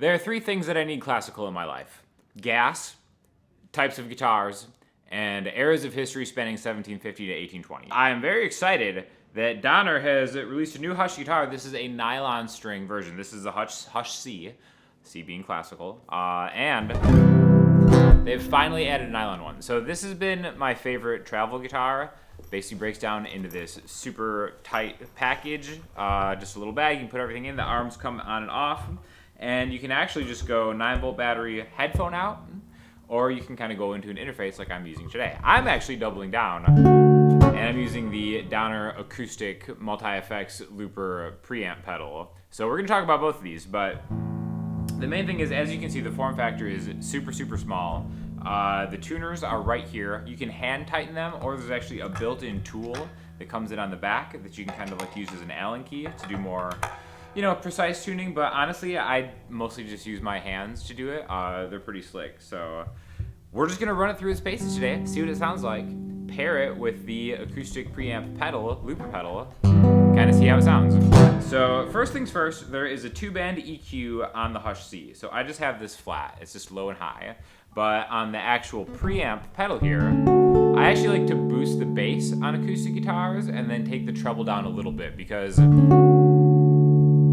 There are three things that I need classical in my life: gas, types of guitars, and eras of history spanning 1750 to 1820. I am very excited that Donner has released a new Hush guitar. This is a nylon string version. This is a Hush C, C being classical, and they've finally added a nylon one. So this has been my favorite travel guitar. Basically breaks down into this super tight package, just a little bag. You can put everything in. The arms come on and off. And you can actually just go 9-volt battery headphone out, or you can kind of go into an interface like I'm using today. I'm actually doubling down, and I'm using the Donner Acoustic Multi-Effects Looper preamp pedal. So we're going to talk about both of these, but the main thing is, as you can see, the form factor is super, super small. The tuners are right here. You can hand tighten them, or there's actually a built-in tool that comes in on the back that you can kind of like use as an Allen key to do more, precise tuning. But honestly, I mostly just use my hands to do it. They're pretty slick. So we're just gonna run it through its paces today, see what it sounds like, pair it with the acoustic preamp pedal, looper pedal, kind of see how it sounds. So first things first, there is a 2-band EQ on the Hush C. So I just have this flat. It's just low and high. But on the actual preamp pedal here, I actually like to boost the bass on acoustic guitars and then take the treble down a little bit, because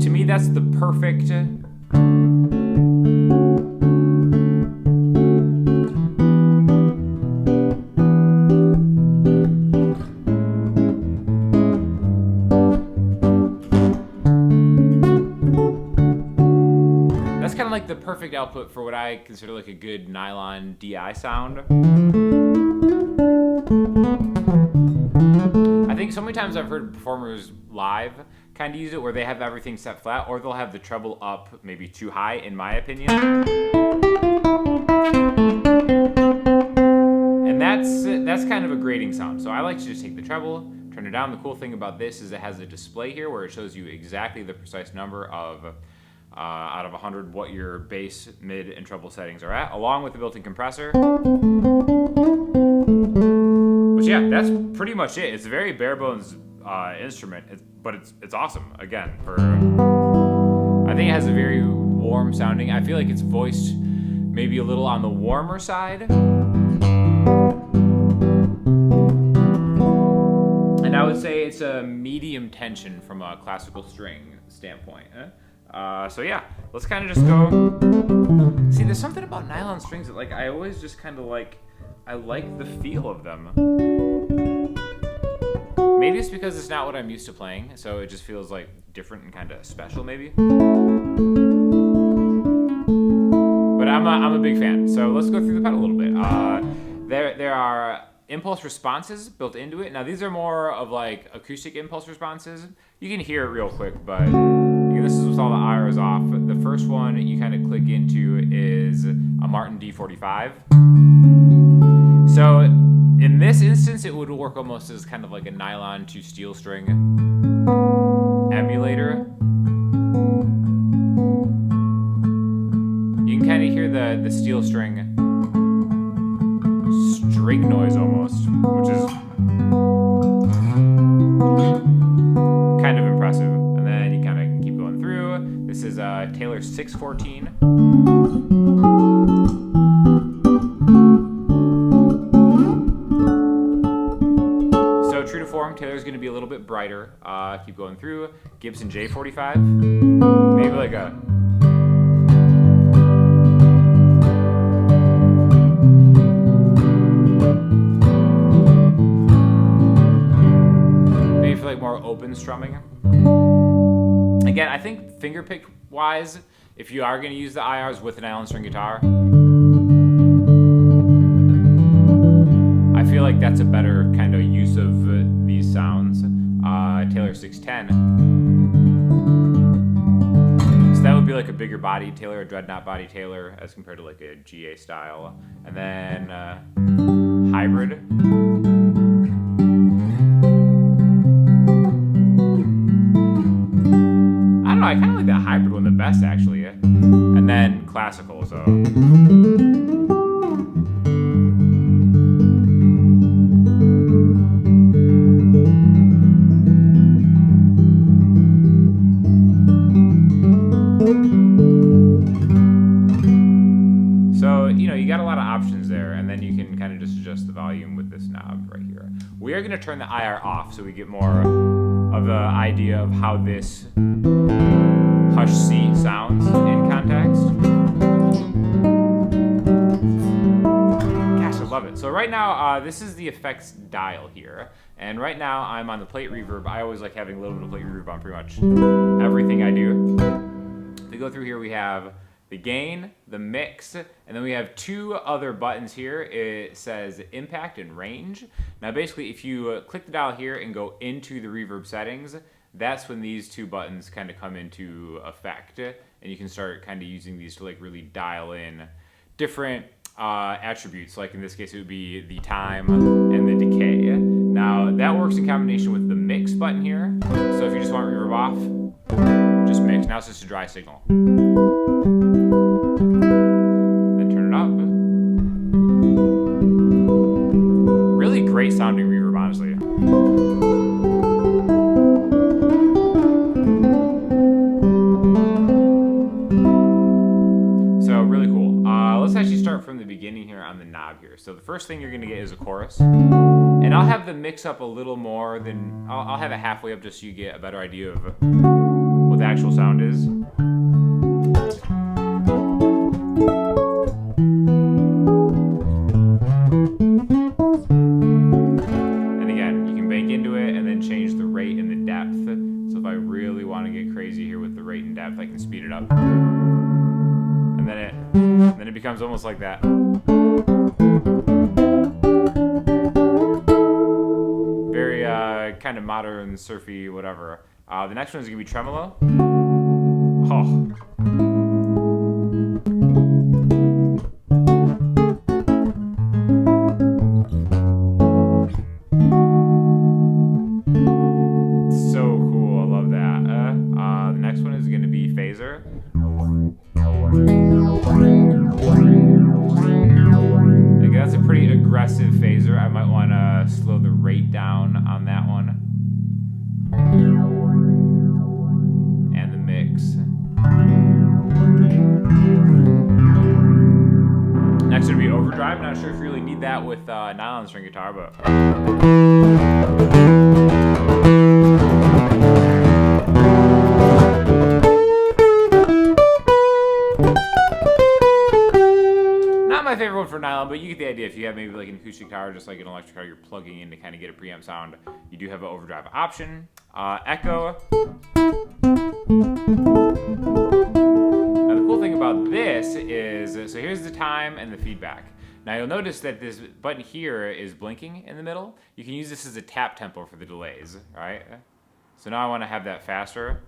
to me that's the perfect the perfect output for what I consider like a good nylon DI sound. I think so many times I've heard performers live kind of use it where they have everything set flat, or they'll have the treble up maybe too high, in my opinion. And that's kind of a grating sound. So I like to just take the treble, turn it down. The cool thing about this is it has a display here where it shows you exactly the precise number of out of 100 what your bass, mid, and treble settings are at, along with the built-in compressor. But yeah, that's pretty much it. It's a very bare bones instrument, but it's awesome. Again, I think it has a very warm sounding. I feel like it's voiced maybe a little on the warmer side. And I would say it's a medium tension from a classical string standpoint. So yeah, let's kind of just go. See, there's something about nylon strings that I always just kind of I like the feel of them. Maybe it's because it's not what I'm used to playing, so it just feels different and kind of special maybe. But I'm a big fan, so let's go through the pedal a little bit. There are impulse responses built into it. Now these are more of acoustic impulse responses. You can hear it real quick, but this is with all the IRs off. The first one you kind of click into is a Martin D45. So in this instance, it would work almost as kind of like a nylon to steel string emulator. You can kind of hear the steel string noise almost, which is kind of impressive. And then you kind of keep going through. This is Taylor 614. So true to form, Taylor's going to be a little bit brighter. Keep going through. Gibson J45. Maybe like a more open strumming. Again, I think fingerpick wise, if you are going to use the IRs with an nylon string guitar, I feel like that's a better kind of use of these sounds. Taylor 610. So that would be like a bigger body Taylor, a dreadnought body Taylor, as compared to like a GA style. And then hybrid. I kind of like that hybrid one the best, actually. And then classical, so. got a lot of options there, and then you can kind of just adjust the volume with this knob right here. We are going to turn the IR off so we get more of an idea of how this hush C sounds in context. Gosh, I love it. So right now, this is the effects dial here, and right now I'm on the plate reverb. I always like having a little bit of plate reverb on pretty much everything I do. We go through here, we have the gain, the mix, and then we have two other buttons here. It says impact and range. Now basically, if you click the dial here and go into the reverb settings, that's when these two buttons kind of come into effect, and you can start kind of using these to like really dial in different attributes. Like in this case, it would be the time and the decay. Now that works in combination with the mix button here. So if you just want reverb off, just mix. Now it's just a dry signal. Then turn it up. Really great sounding reverb, honestly. So really cool. Let's actually start from the beginning here on the knob here. So the first thing you're gonna get is a chorus. And I'll have the mix up a little more than, I'll have it halfway up just so you get a better idea of what the actual sound is. And again, you can bank into it and then change the rate and the depth. So if I really want to get crazy here with the rate and depth, I can speed it up. And then it becomes almost like that. Very kind of modern, surfy, whatever. The next one is going to be tremolo. Oh. So cool, I love that. The next one is going to be phaser. Like, that's a pretty aggressive phaser. I might want to slow the rate down on that one. And the mix. Next would be overdrive. Not sure if you really need that with nylon string guitar, but not my favorite one for nylon, but you get the idea. If you have maybe like an acoustic guitar, just like an electric guitar, you're plugging in to kind of get a preamp sound, you do have an overdrive option. Echo. Now the cool thing about this is, so here's the time and the feedback. Now you'll notice that this button here is blinking in the middle. You can use this as a tap tempo for the delays, right? So now I want to have that faster.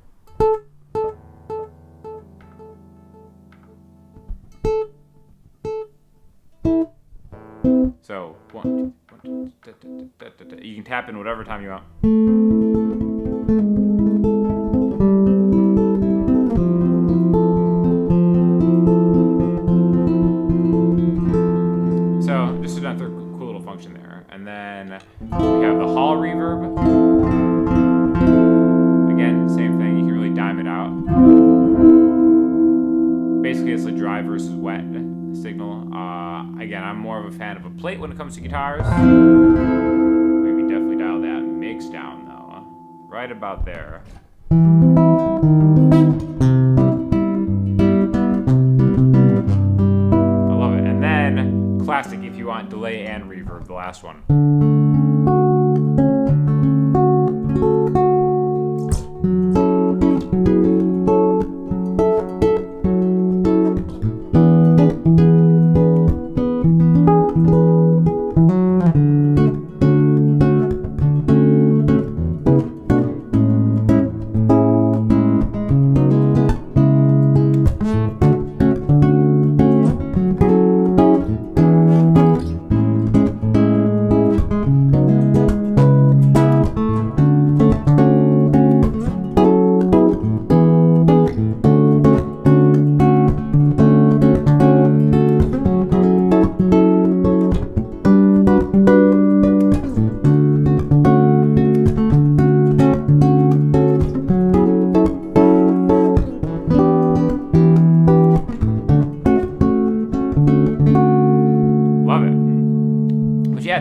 So, one, two, you can tap in whatever time you want. So, just another cool little function there. And then we have the hall reverb. Again, same thing, you can really dime it out. Basically, it's a dry versus wet signal. Again, I'm more of a fan of a plate when it comes to guitars. Maybe definitely dial that mix down though. Right about there. I love it. And then classic if you want delay and reverb, the last one.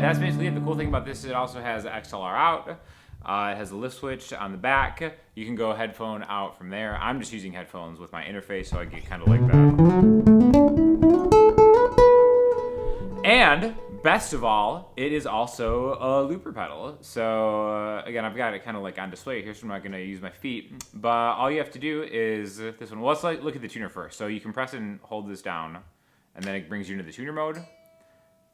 that's basically it. The cool thing about this is it also has XLR out. It has a lift switch on the back. You can go headphone out from there. I'm just using headphones with my interface, so I get kind of like that. And best of all, it is also a looper pedal. So again, I've got it kind of like on display here, so I'm not going to use my feet. But all you have to do is this one. Well, let's look at the tuner first. So you can press and hold this down, and then it brings you into the tuner mode.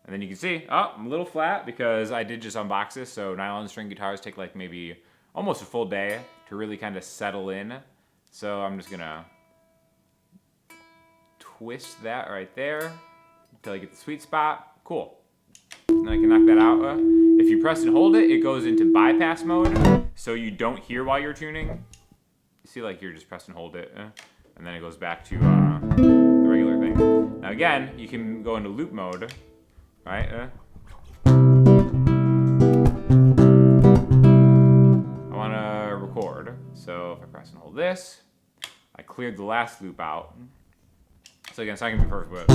And then you can see, oh, I'm a little flat because I did just unbox this. So nylon string guitars take like maybe almost a full day to really kind of settle in. So I'm just gonna twist that right there until I get the sweet spot. Cool. And I can knock that out. If you press and hold it, it goes into bypass mode, so you don't hear while you're tuning. You see, like, you're just press and hold it, and then it goes back to the regular thing. Now again, you can go into loop mode. Right? I want to record. So if I press and hold this, I cleared the last loop out. So again, it's not going to be perfect, but...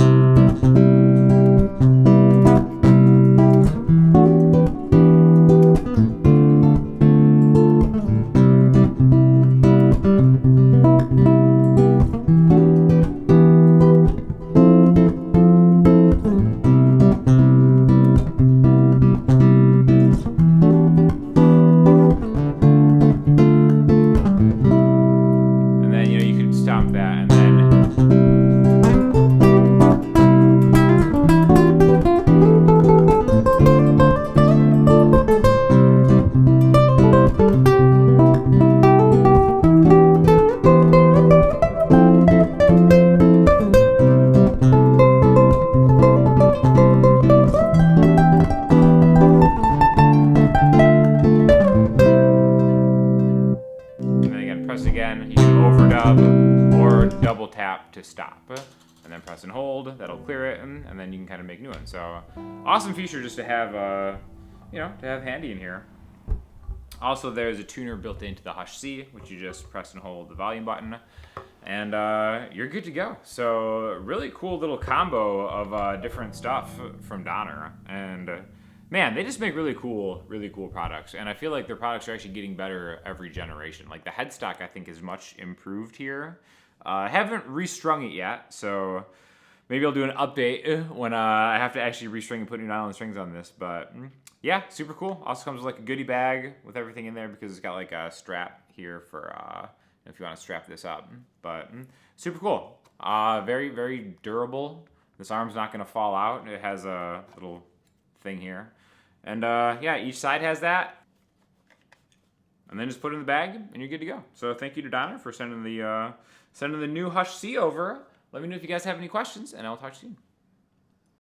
stomp that, and then again, press again. You can overdub or double tap to stop, and then press and hold. That'll clear it, and then you can kind of make new ones. So awesome feature just to have, you know, to have handy in here. Also, there's a tuner built into the Hush C, which you just press and hold the volume button, and you're good to go. So really cool little combo of different stuff from Donner, and man, they just make really cool products. And I feel like their products are actually getting better every generation. Like the headstock, I think, is much improved here. I haven't restrung it yet, so maybe I'll do an update when I have to actually restring and put new nylon strings on this. But yeah, super cool. Also comes with like a goodie bag with everything in there because it's got like a strap here for if you want to strap this up. But super cool. Very, very durable. This arm's not going to fall out. It has a little thing here. And yeah, each side has that. And then just put it in the bag, and you're good to go. So thank you to Donner for sending the new Hush C over. Let me know if you guys have any questions, and I'll talk to you soon.